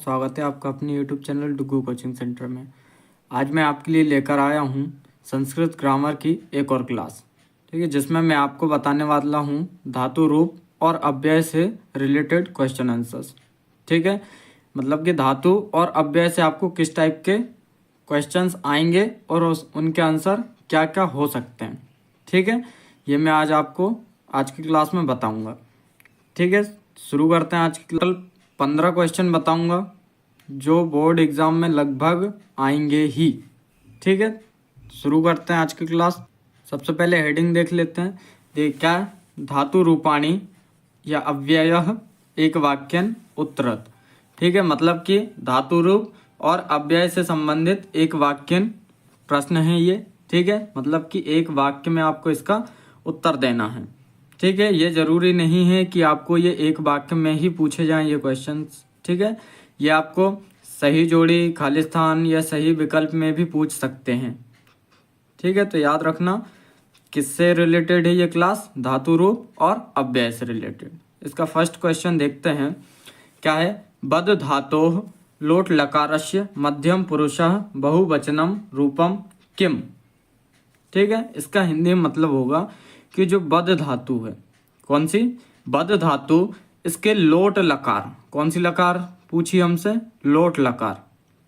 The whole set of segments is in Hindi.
स्वागत है आपका अपने YouTube चैनल डुगू कोचिंग सेंटर में। आज मैं आपके लिए लेकर आया हूँ संस्कृत ग्रामर की एक और क्लास, ठीक है, जिसमें मैं आपको बताने वाला हूँ धातु रूप और अव्यय से रिलेटेड क्वेश्चन आंसर्स। ठीक है, मतलब कि धातु और अव्यय से आपको किस टाइप के क्वेश्चंस आएंगे और उनके आंसर क्या क्या हो सकते हैं। ठीक है, ये मैं आज आपको आज की क्लास में बताऊँगा। ठीक है, शुरू करते हैं। आज की कल 15 क्वेश्चन बताऊंगा जो बोर्ड एग्जाम में लगभग आएंगे ही। ठीक है, शुरू करते हैं आज की क्लास। सबसे पहले हेडिंग देख लेते हैं। देख क्या है? धातु रूपाणी या अव्ययः एक वाक्यन उत्तरत। ठीक है, मतलब कि धातु रूप और अव्यय से संबंधित एक वाक्यन प्रश्न है ये। ठीक है, मतलब कि एक वाक्य में आपको इसका उत्तर देना है। ठीक है, ये जरूरी नहीं है कि आपको ये एक वाक्य में ही पूछे जाएं ये क्वेश्चंस। ठीक है, ये आपको सही जोड़ी, खाली स्थान या सही विकल्प में भी पूछ सकते हैं। ठीक है, तो याद रखना किससे रिलेटेड है ये क्लास, धातु रूप और अव्यय से रिलेटेड। इसका फर्स्ट क्वेश्चन देखते हैं क्या है। बद धातोः लोट लकारस्य मध्यम पुरुषः बहुवचनम रूपम किम। ठीक है, इसका हिंदी में मतलब होगा कि जो बद धातु है, कौन सी बद धातु, इसके लोट लकार, कौन सी लकार पूछी हमसे, लोट लकार।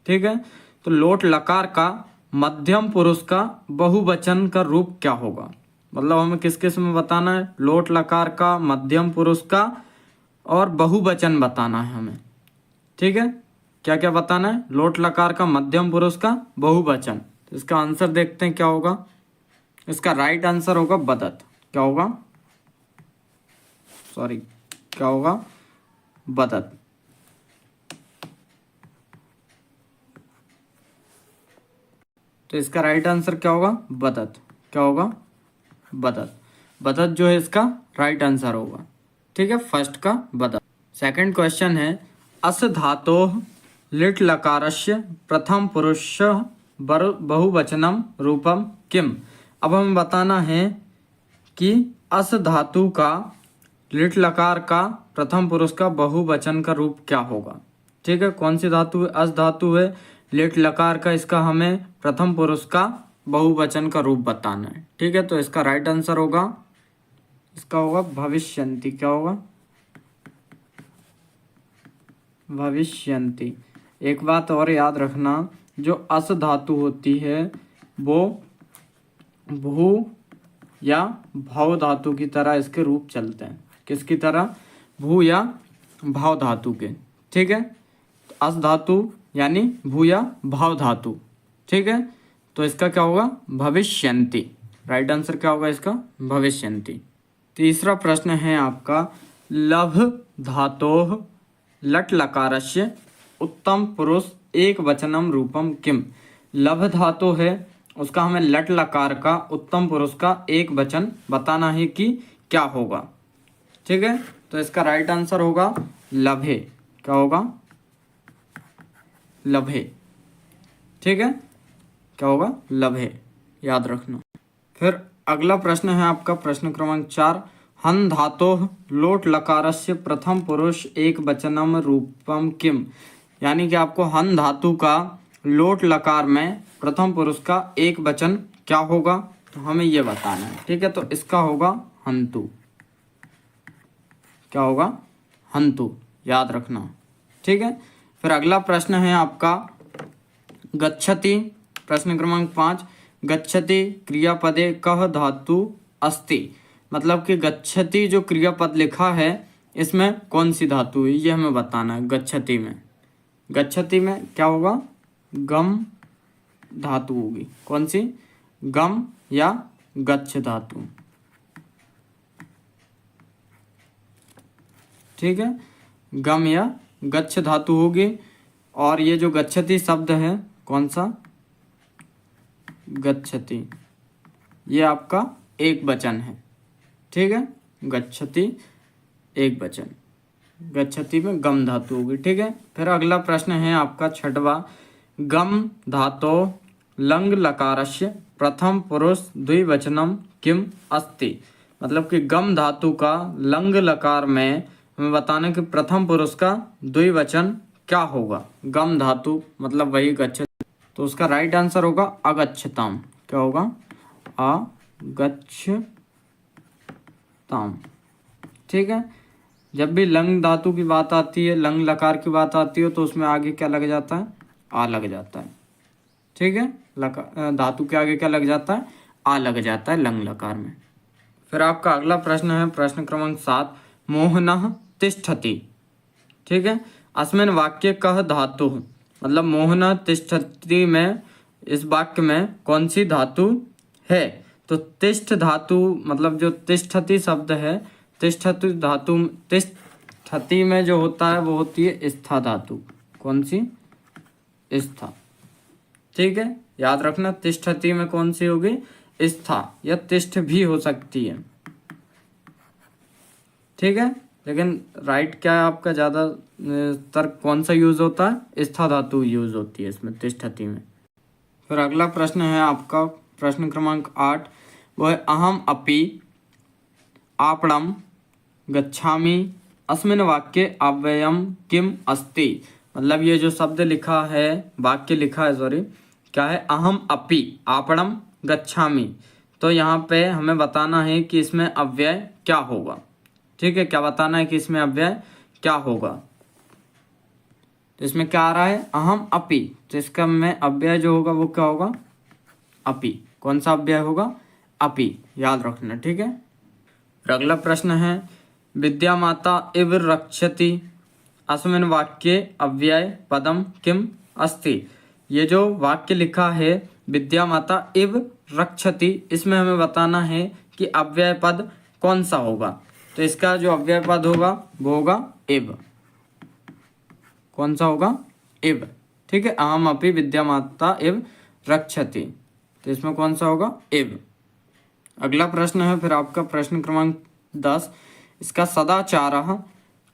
ठीक है, तो लोट लकार का मध्यम पुरुष का बहुवचन का रूप क्या होगा, मतलब हमें किस किस में बताना है, लोट लकार का, मध्यम पुरुष का और बहुवचन बताना है हमें। ठीक है, क्या क्या बताना है, लोट लकार का, मध्यम पुरुष का, बहुवचन। तो इसका आंसर देखते हैं क्या होगा। इसका राइट आंसर होगा बदत। क्या होगा, सॉरी, क्या होगा, बदत। तो इसका राइट आंसर क्या होगा, बदत। क्या होगा, बदत। बदत जो है इसका राइट आंसर होगा। ठीक है, फर्स्ट का बदत। सेकंड क्वेश्चन है अस धातोः लिट लकारस्य प्रथम पुरुष बहुवचनम रूपम किम। अब हमें बताना है कि अस धातु का, लिट लकार का प्रथम पुरुष का बहुवचन का रूप क्या होगा। ठीक है, कौन सी धातु है, अस धातु है, लिट लकार का, इसका हमें प्रथम पुरुष का बहुवचन का रूप बताना है। ठीक है, तो इसका राइट आंसर होगा, इसका होगा भविष्यन्ति। क्या होगा, भविष्यन्ति। एक बात और याद रखना, जो अस धातु होती है वो भू या भाव धातु की तरह इसके रूप चलते हैं। किसकी तरह, भू या भाव धातु के। ठीक है, तो अस धातु यानी भू या भाव धातु। ठीक है, तो इसका क्या होगा, भविष्यन्ति। राइट आंसर क्या होगा इसका, भविष्यन्ति। तीसरा प्रश्न है आपका लभ धातोः लट लकारस्य उत्तम पुरुष एक वचनम रूपम किम। लभ धातु है, उसका हमें लट लकार का उत्तम पुरुष का एक वचन बताना है कि क्या होगा। ठीक है, तो इसका राइट आंसर होगा लभे। क्या होगा, लभे। ठीक है, क्या होगा, लभे, याद रखना। फिर अगला प्रश्न है आपका प्रश्न क्रमांक 4। हन धातोः लोट लकारस्य प्रथम पुरुष एक वचनम रूपम किम। यानी कि आपको हन धातु का लोट लकार में प्रथम पुरुष का एक वचन क्या होगा, तो हमें ये बताना है। ठीक है, तो इसका होगा हंतु। क्या होगा, हंतु, याद रखना। ठीक है, फिर अगला प्रश्न है आपका गच्छति, प्रश्न क्रमांक 5। गच्छति क्रियापदे कः धातु अस्ति। मतलब कि गच्छति जो क्रियापद लिखा है इसमें कौन सी धातु है, ये हमें बताना है। गच्छति में, गच्छति में क्या होगा, गम धातु होगी। कौन सी, गम या गच्छ धातु। ठीक है, गम या गच्छ धातु होगी। और ये जो गच्छति शब्द है, कौन सा, गच्छति, ये आपका एक वचन है। ठीक है, गच्छति एक वचन, गच्छति में गम धातु होगी। ठीक है, फिर अगला प्रश्न है आपका 6वां। गम धातो लंग लकारस्य प्रथम पुरुष द्विवचनम किम अस्ति। मतलब कि गम धातु का लंग लकार में हमें बताना कि प्रथम पुरुष का द्विवचन क्या होगा? गम धातु मतलब वही गच्छति, तो उसका राइट आंसर होगा अगच्छताम। क्या होगा? अगच्छताम। ठीक है। जब भी लंग धातु की बात आती है, लंग लकार की बात आती है, तो उसमें आगे क्या लग जाता है? आ लग जाता है। ठीक है। धातु के आगे क्या लग जाता है? आ लग जाता है लंग लकार में। फिर आपका अगला प्रश्न है प्रश्न क्रमांक 7, मोहनः तिष्ठति। ठीक है। अस्मिन् वाक्ये कः धातु, मतलब मोहनः तिष्ठति में इस वाक्य में कौन सी धातु है? तो तिष्ठ धातु मतलब जो तिष्ठति शब्द है, तिष्ठति धातु, तिष्ठति में जो होता है वो होती है स्था धातु। कौन सी? स्था। ठीक है, याद रखना तिष्ठति में कौन सी होगी? स्था, या तिष्ठ भी हो सकती है। ठीक है, लेकिन राइट क्या है आपका? ज़्यादा तर्क कौन सा यूज होता है? स्था धातु यूज होती है इसमें, तिष्ठति में। फिर अगला प्रश्न है आपका प्रश्न क्रमांक 8, वो है अहम अपि आपणम गच्छामि अस्मिन् वाक्ये अव्ययम किम अस्ति। मतलब ये जो शब्द लिखा है, वाक्य लिखा है, सॉरी, क्या है? अहम अपि आपणम गच्छामि। तो यहाँ पे हमें बताना है कि इसमें अव्यय क्या होगा। ठीक है, क्या बताना है कि इसमें अव्यय क्या होगा? तो इसमें क्या आ रहा है? अहम अपि, तो इसका में अव्यय जो होगा वो क्या होगा? अपि। कौन सा अव्यय होगा? अपि, याद रखना। ठीक है। फिर अगला प्रश्न है विद्या माता इव रक्षति अस्मिन् वाक्ये अव्यय पदम किम अस्ति। ये जो वाक्य लिखा है विद्या माता इव रक्षति, इसमें हमें बताना है कि अव्यय पद कौन सा होगा। तो इसका जो अव्यय पद होगा वो होगा इव। कौन सा होगा? इव। ठीक है, अहम अपि विद्या माता इव रक्षति, तो इसमें कौन सा होगा? इव। अगला प्रश्न है फिर आपका प्रश्न क्रमांक 10, इसका सदाचारः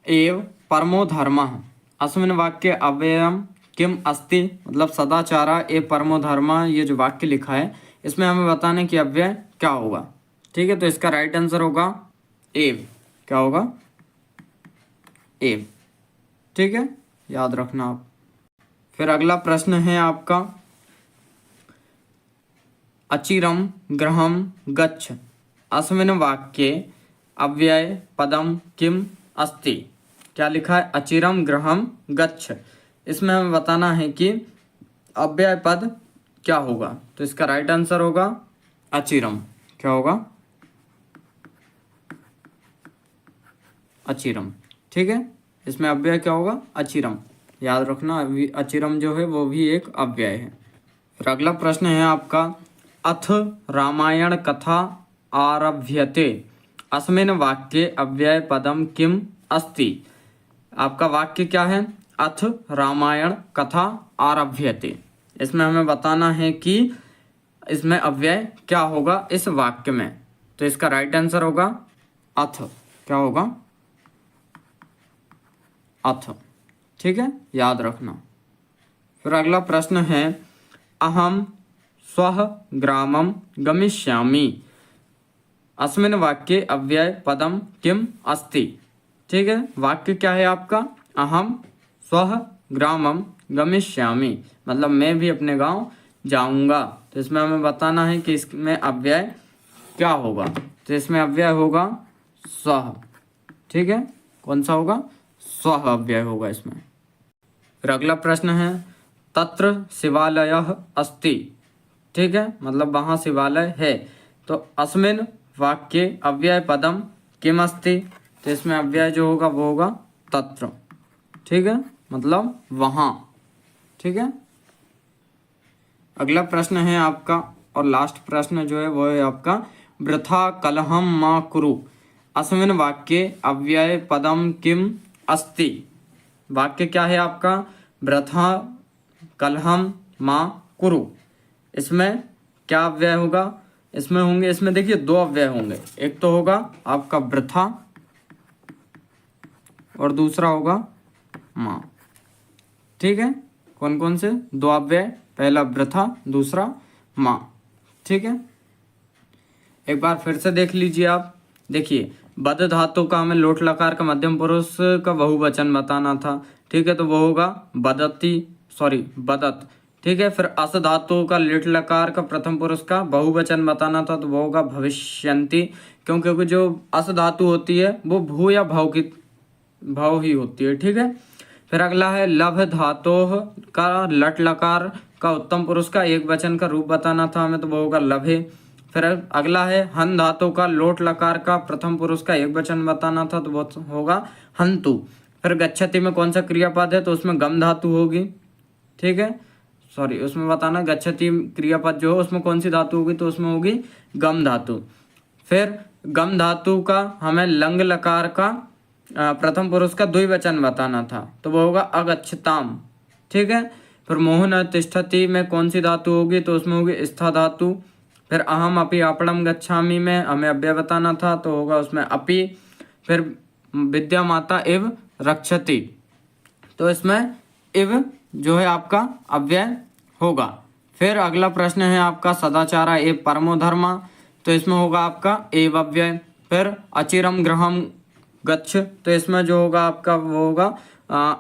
एव परमो धर्मः अस्मिन् वाक्ये अव्ययम किम अस्ति। मतलब सदाचार एव परमो धर्मः, ये जो वाक्य लिखा है इसमें हमें बताना है कि अव्यय क्या होगा। ठीक है, तो इसका राइट आंसर होगा एव। क्या होगा? एव। ठीक है, याद रखना आप। फिर अगला प्रश्न है आपका अचिरम गृहम गच्छ अस्मिन् वाक्ये अव्यय पदम किम अस्ति। क्या लिखा है? अचिरम गृहम गच्छ। इसमें हमें बताना है कि अव्यय पद क्या होगा। तो इसका राइट आंसर होगा अचिरम। क्या होगा? अचिरम। ठीक है, इसमें अव्यय क्या होगा? अचिरम। याद रखना, अचिरम जो है वो भी एक अव्यय है। फिर अगला प्रश्न है आपका अथ रामायण कथा आरभ्यते अस्मिन् वाक्ये अव्यय पदम किम अस्ति। आपका वाक्य क्या है? अथ रामायण कथा आरभ्यते। इसमें हमें बताना है कि इसमें अव्यय क्या होगा इस वाक्य में। तो इसका राइट आंसर होगा अथ। क्या होगा? अथ। ठीक है, याद रखना। फिर अगला प्रश्न है अहम स्वः ग्रामम गमिष्यामि अस्मिन् वाक्ये अव्यय पदम किम अस्ति। ठीक है, वाक्य क्या है आपका? अहम स्वः ग्रामम गमिष्यामि, मतलब मैं भी अपने गांव जाऊंगा। तो इसमें हमें बताना है कि इसमें अव्यय क्या होगा। तो इसमें अव्यय होगा स्वः। ठीक है, कौन सा होगा? स्वः अव्यय होगा इसमें। फिर अगला प्रश्न है तत्र शिवालयः अस्ति। ठीक है, मतलब वहाँ शिवालय है। तो अस्मिन् वाक्ये अव्यय पदम किम अस्ति। तो इसमें अव्यय जो होगा वो होगा तत्र। ठीक है, मतलब वहाँ। ठीक है। अगला प्रश्न है आपका और लास्ट प्रश्न जो है वो है आपका वृथा कलहम मा कुरु अस्मिन् वाक्ये अव्यय पदम किम अस्ति। वाक्य क्या है आपका? वृथा कलहम मा कुरु। इसमें क्या अव्यय होगा? इसमें होंगे, इसमें देखिए दो अव्यय होंगे। एक तो होगा आपका वृथा और दूसरा होगा माँ। ठीक है, कौन कौन से दो अव्यय? पहला वृथा, दूसरा माँ। ठीक है, एक बार फिर से देख लीजिए आप। देखिए बद धातु का हमें लोट लकार का मध्यम पुरुष का बहुवचन बताना था, ठीक है, तो वो होगा बदती, सॉरी बदत, ठीक है। फिर अस धातु का लिट लकार का प्रथम पुरुष का बहुवचन बताना था, तो वो होगा भविष्यन्ति, क्योंकि जो अस धातु होती है वो भू या भाव ही होती है, ठीक है। फिर अगला है लभ धातु का लट लकार का उत्तम पुरुष का एक वचन का रूप बताना था हमें, तो वो होगा लभे। फिर अगला है हन धातु का लोट लकार का प्रथम पुरुष का एक वचन बताना था, तो वो होगा हंतु। फिर गच्छति में कौन सा क्रियापद है, तो उसमें गम धातु होगी, ठीक है, सॉरी उसमें बताना गच्छति क्रियापद जो है उसमें कौन सी धातु होगी, तो उसमें होगी गम धातु। फिर गम धातु का हमें लंग लकार का प्रथम पुरुष का द्विवचन बताना था, तो वो होगा अगच्छताम, ठीक है। फिर मोहन तिष्ठति में कौन सी धातु होगी, तो उसमें होगी स्था धातु। फिर अहम अपि आपणम गच्छामि में हमें अव्यय बताना था, तो होगा उसमें अपि। फिर विद्या माता इव रक्षति, तो इसमें इव जो है आपका अव्यय होगा। फिर अगला प्रश्न है आपका सदाचारा एव परमो धर्मा, तो इसमें होगा आपका एव अव्यय। फिर अचिरम गृहम गच्छ, तो इसमें जो होगा आपका वो होगा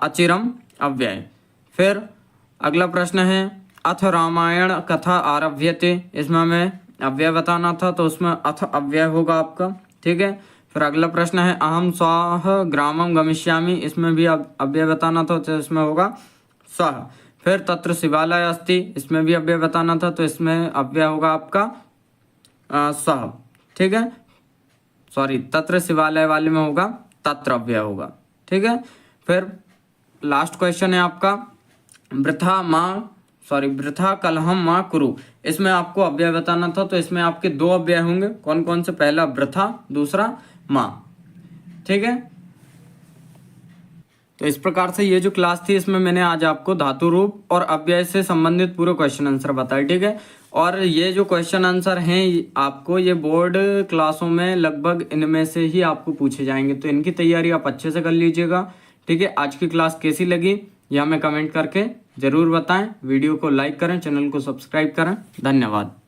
अचिरम अव्यय। फिर अगला प्रश्न है अथ रामायण कथा आरभ्यते, इसमें हमें अव्यय बताना था, तो उसमें अथ अव्यय होगा आपका, ठीक है। फिर अगला प्रश्न है अहम स्वाह ग्रामम गमिष्यामि, इसमें भी अव्यय बताना था, तो इसमें होगा सह। फिर तत्र शिवालय अस्ति, इसमें भी अव्यय बताना था, तो इसमें अव्यय होगा आपका सह, ठीक है, सॉरी तत्र शिवालय वाले में होगा तत्र अव्यय होगा, ठीक है। फिर लास्ट क्वेश्चन है आपका वृथा कलहम माँ कुरु, इसमें आपको अव्यय बताना था, तो इसमें आपके दो अव्यय होंगे, कौन कौन से, पहला वृथा, दूसरा माँ, ठीक है। तो इस प्रकार से ये जो क्लास थी इसमें मैंने आज आपको धातु रूप और अव्यय से संबंधित पूरे क्वेश्चन आंसर बताए, ठीक है। और ये जो क्वेश्चन आंसर हैं आपको ये बोर्ड क्लासों में लगभग इनमें से ही आपको पूछे जाएंगे, तो इनकी तैयारी आप अच्छे से कर लीजिएगा, ठीक है। आज की क्लास कैसी लगी यह हमें कमेंट करके ज़रूर बताएं, वीडियो को लाइक करें, चैनल को सब्सक्राइब करें, धन्यवाद।